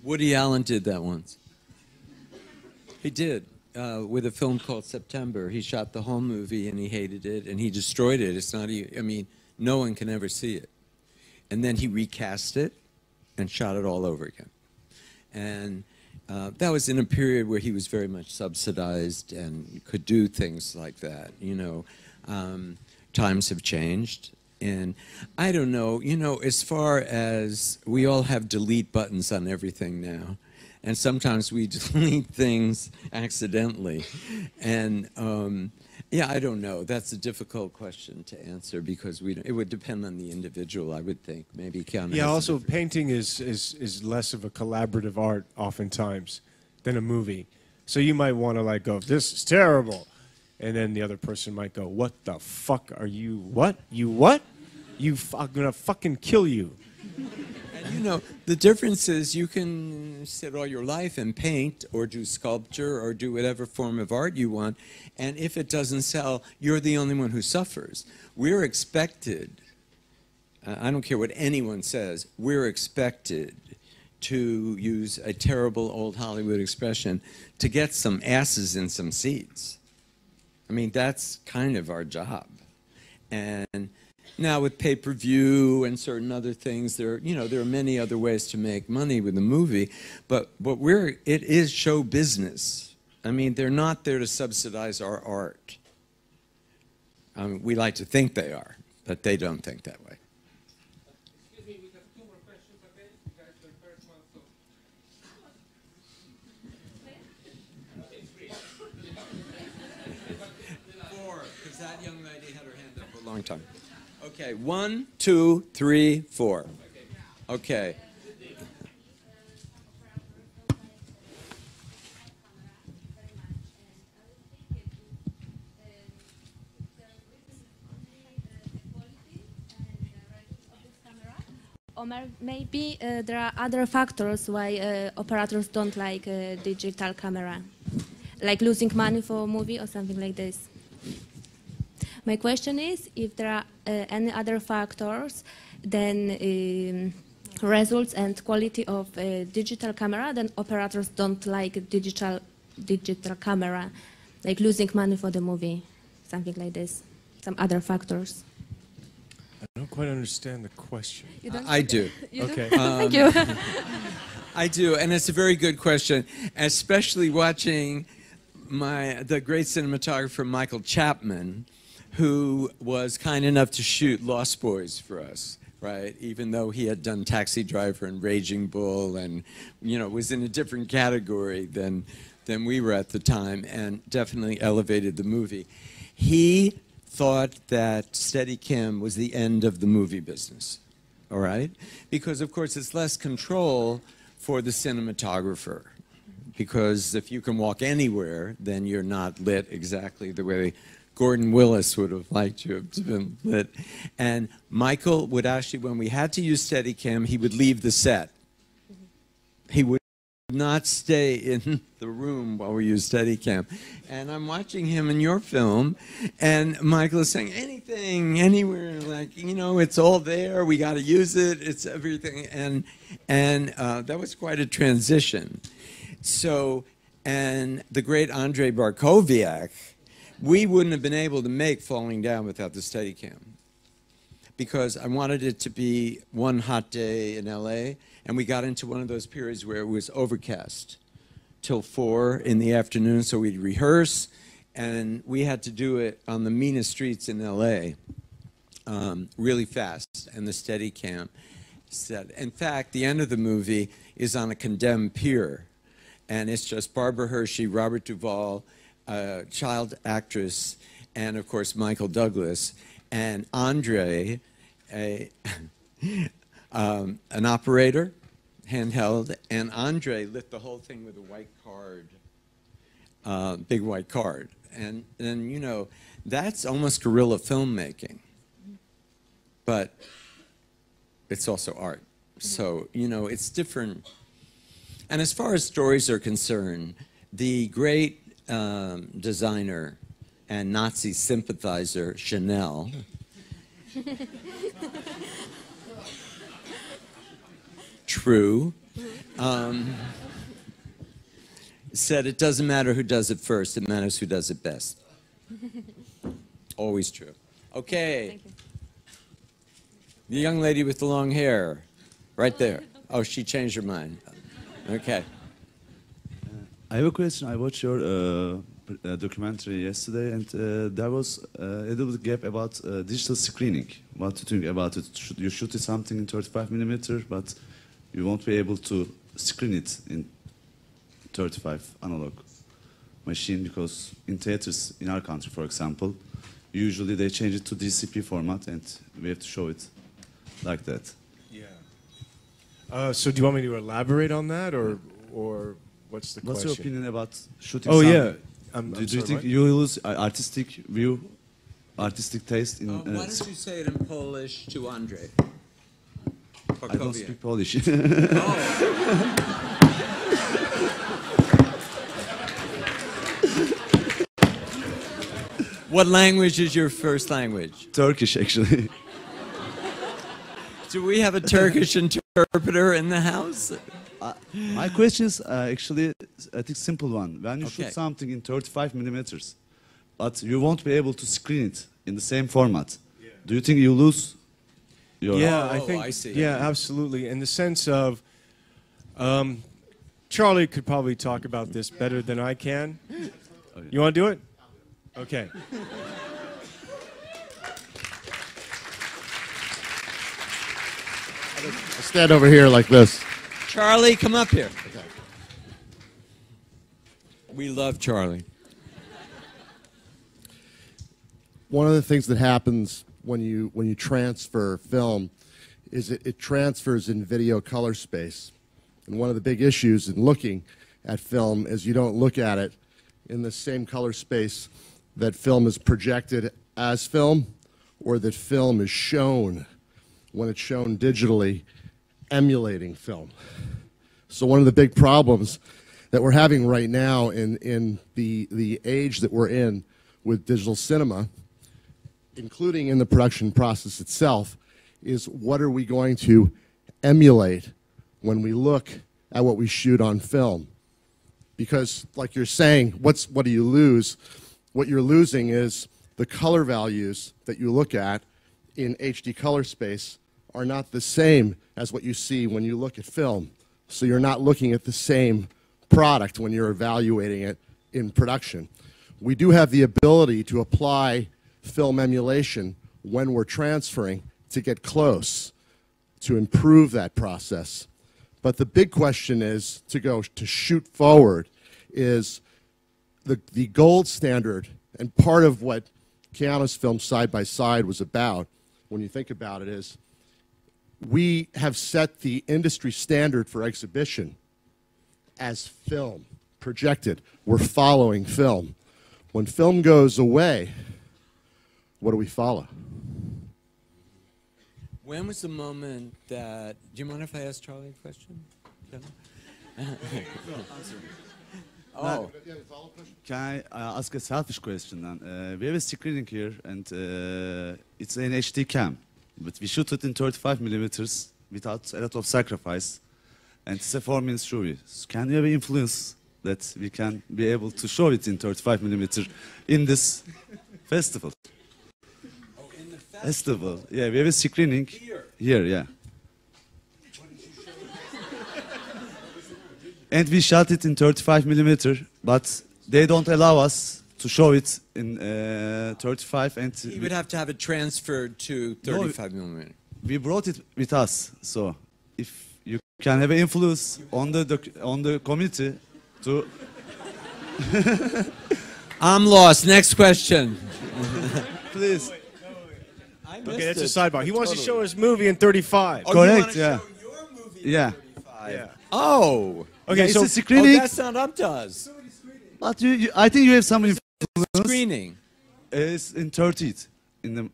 Woody Allen did that once. He did. With a film called September. He shot the whole movie and he hated it and he destroyed it. It's not even, I mean, no one can ever see it. And then he recast it and shot it all over again. And that was in a period where he was very much subsidized and could do things like that. You know, times have changed. And I don't know, you know, as far as we all have delete buttons on everything now. And sometimes we delete things accidentally. And yeah, I don't know. That's a difficult question to answer because it would depend on the individual, I would think. Maybe Keanu. Yeah, also painting is less of a collaborative art oftentimes than a movie. So you might want to like go, this is terrible. And then the other person might go, what the fuck are you, what? You what? I'm gonna fucking kill you. You know, the difference is you can sit all your life and paint or do sculpture or do whatever form of art you want, and if it doesn't sell, you're the only one who suffers. We're expected, I don't care what anyone says, we're expected to use a terrible old Hollywood expression, to get some asses in some seats. I mean, that's kind of our job. And now with pay-per-view and certain other things, there are many other ways to make money with a movie, but it is show business. I mean, they're not there to subsidize our art. We like to think they are, but they don't think that way. Excuse me, we have 2 more questions, okay? You guys are the first one, so. Four, because that young lady had her hand up for a long time. Okay, 1, 2, 3, 4. Okay. Or maybe there are other factors why operators don't like digital camera, like losing money for a movie or something like this. My question is if there are any other factors than results and quality of digital camera, then operators don't like digital camera, like losing money for the movie, something like this, some other factors. I don't quite understand the question. I do. Okay. Thank you. I do, and it's a very good question, especially watching the great cinematographer Michael Chapman, who was kind enough to shoot Lost Boys for us, right? Even though he had done Taxi Driver and Raging Bull and, you know, was in a different category than we were at the time and definitely elevated the movie. He thought that Steadicam was the end of the movie business, all right? Because, of course, it's less control for the cinematographer. Because if you can walk anywhere, then you're not lit exactly the way Gordon Willis would have liked you to have been lit. And Michael would actually, when we had to use Steadicam, he would leave the set. He would not stay in the room while we used Steadicam. And I'm watching him in your film, and Michael is saying, anything, anywhere, like, you know, it's all there, we got to use it, it's everything. And that was quite a transition. So, and the great Andrei Barkowiak, we wouldn't have been able to make Falling Down without the Steadicam, because I wanted it to be one hot day in LA, and we got into one of those periods where it was overcast till 4 in the afternoon, so we'd rehearse, and we had to do it on the meanest streets in LA really fast, and the Steadicam said. In fact, the end of the movie is on a condemned pier, and it's just Barbara Hershey, Robert Duvall, child actress, and of course Michael Douglas, and Andre, an operator, handheld, and Andre lit the whole thing with a white card, big white card, and you know, that's almost guerrilla filmmaking, but it's also art. So you know, it's different. And as far as stories are concerned, the great designer and Nazi sympathizer Chanel true, said it doesn't matter who does it first, it matters who does it best. Always true. Okay. Thank you. The young lady with the long hair, right there. Oh, she changed her mind. Okay. I have a question. I watched your documentary yesterday, and there was a little gap about digital screening. What do you think about it? You shoot something in 35mm, but you won't be able to screen it in 35 analog machine, because in theaters in our country, for example, usually they change it to DCP format, and we have to show it like that. Yeah. So do you want me to elaborate on that, or what's the What's question? your opinion about shooting? Oh something? yeah. Do you think you lose artistic view, artistic taste in? Why don't you say it in Polish to Andre? I don't speak Polish. What language is your first language? Turkish, actually. Do we have a Turkish interpreter in the house? My question is actually, I think, simple one. When you Okay. shoot something in 35mm, but you won't be able to screen it in the same format, do you think you lose your... Yeah, Oh, I think. I see. Yeah, absolutely. In the sense of, Charlie could probably talk about this better than I can. You want to do it? Okay. I'll stand over here like this. Charlie, come up here. We love Charlie. One of the things that happens when you transfer film is it transfers in video color space. And one of the big issues in looking at film is you don't look at it in the same color space that film is projected as film, or that film is shown when it's shown digitally, emulating film. So one of the big problems that we're having right now in the age that we're in with digital cinema, including in the production process itself, is what are we going to emulate when we look at what we shoot on film? Because, like you're saying, what do you lose? What you're losing is the color values that you look at in HD color space are not the same as what you see when you look at film. So you're not looking at the same product when you're evaluating it in production. We do have the ability to apply film emulation when we're transferring to get close, to improve that process. But the big question is, to shoot forward, is the gold standard, and part of what Keanu's film Side by Side was about, when you think about it, is we have set the industry standard for exhibition as film, projected. We're following film. When film goes away, what do we follow? When was the moment that... Do you mind if I ask Charlie a question? Oh. Can I ask a selfish question then? We have a screening here, and it's an HD cam, but we shoot it in 35mm without a lot of sacrifice, and it's a 4-minute movie. So can you have an influence that we can be able to show it in 35mm in this festival? Oh, in the Festival. Yeah, we have a screening here, yeah. And we shot it in 35mm, but they don't allow us to show it in 35. And He would have to have it transferred to 35 millimeter. we brought it with us. So if you can have an influence on the community to... I'm lost. Next question. Please. Okay, that's a sidebar. He wants to show his movie in 35. Oh, Correct, you want to yeah. show your movie Yeah. in 35? Yeah. Oh. Okay, It's so a screening, Oh, that's not up to us. but I think you have some influence. Screening. It's in 30th. In the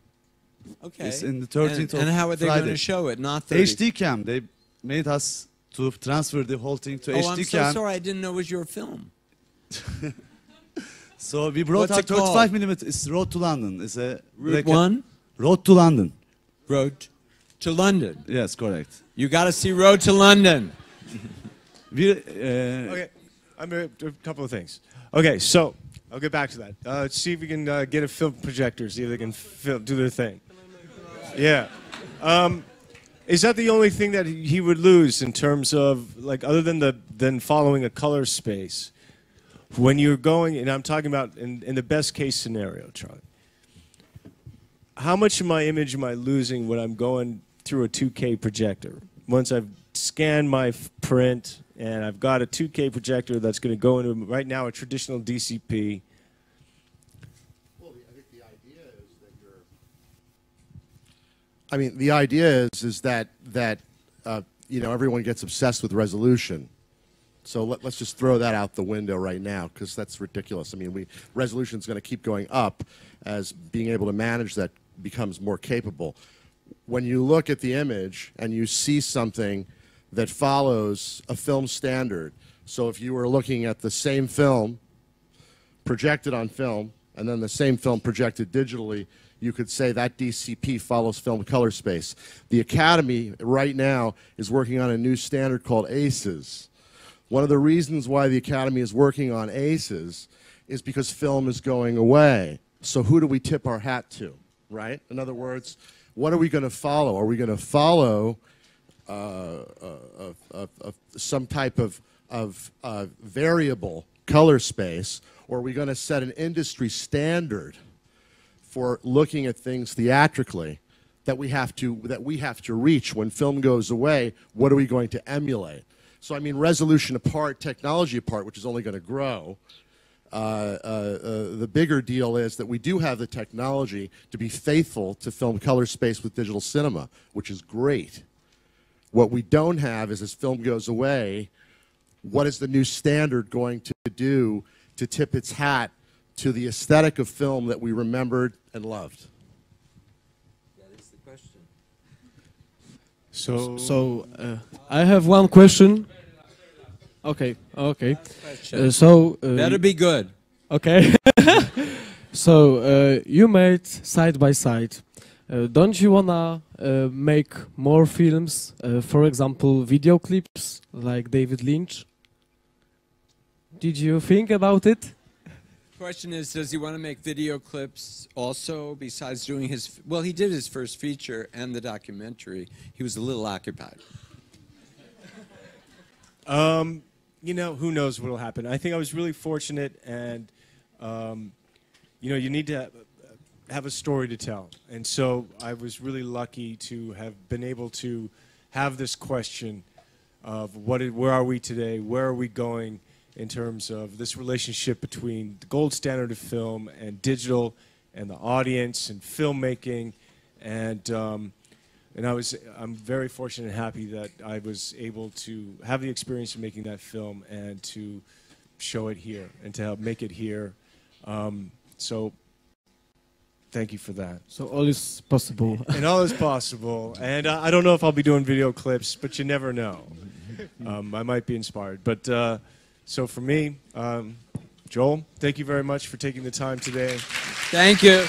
Okay. It's in the 13th and of how are they going Friday. to show it? Not 30. HD cam. They made us to transfer the whole thing to Oh, HD I'm so cam. sorry. I didn't know it was your film. So we brought What's our it called? 35mm. It's Road to London. It's a Route 1? Road to London. Road to London. Yes, correct. You got to see Road to London. We, Okay, I'm gonna do a couple of things. Okay, so I'll get back to that. Let's see if we can get a film projector, see if they can do their thing. Yeah. Is that the only thing that he would lose in terms of, like, other than following a color space? When you're going, and I'm talking about in the best case scenario, Charlie, how much of my image am I losing when I'm going through a 2K projector? Once I've scanned my print and I've got a 2K projector that's going to go into, right now, a traditional DCP. Well, I think the idea is that you're. I mean, the idea is that you know, everyone gets obsessed with resolution. So let's just throw that out the window right now, because that's ridiculous. I mean, resolution is going to keep going up as being able to manage that becomes more capable. When you look at the image and you see something that follows a film standard, so if you were looking at the same film projected on film and then the same film projected digitally, you could say that DCP follows film color space. The Academy right now is working on a new standard called ACES. One of the reasons why the Academy is working on ACES is because film is going away. So who do we tip our hat to, right? In other words, what are we going to follow? Are we going to follow some type of variable color space, or are we going to set an industry standard for looking at things theatrically that we have to reach when film goes away? What are we going to emulate? So I mean, resolution apart, technology apart, which is only going to grow. The bigger deal is that we do have the technology to be faithful to film color space with digital cinema, which is great. What we don't have is, as film goes away, what is the new standard going to do to tip its hat to the aesthetic of film that we remembered and loved? That is the question. So I have one question. Okay. Better be good. Okay. So you made side by side. Don't you wanna make more films? For example, video clips like David Lynch. Did you think about it? Question is, does he want to make video clips also besides doing his, well, he did his first feature and the documentary. He was a little occupied. You know, who knows what will happen. I think I was really fortunate, and you know, you need to have a story to tell. And so I was really lucky to have been able to have this question of where are we today, where are we going, in terms of this relationship between the gold standard of film and digital and the audience and filmmaking. And I'm very fortunate and happy that I was able to have the experience of making that film and to show it here and to help make it here. So thank you for that. So all is possible. And all is possible. And I don't know if I'll be doing video clips, but you never know. I might be inspired. But so for me, Joel, thank you very much for taking the time today. Thank you.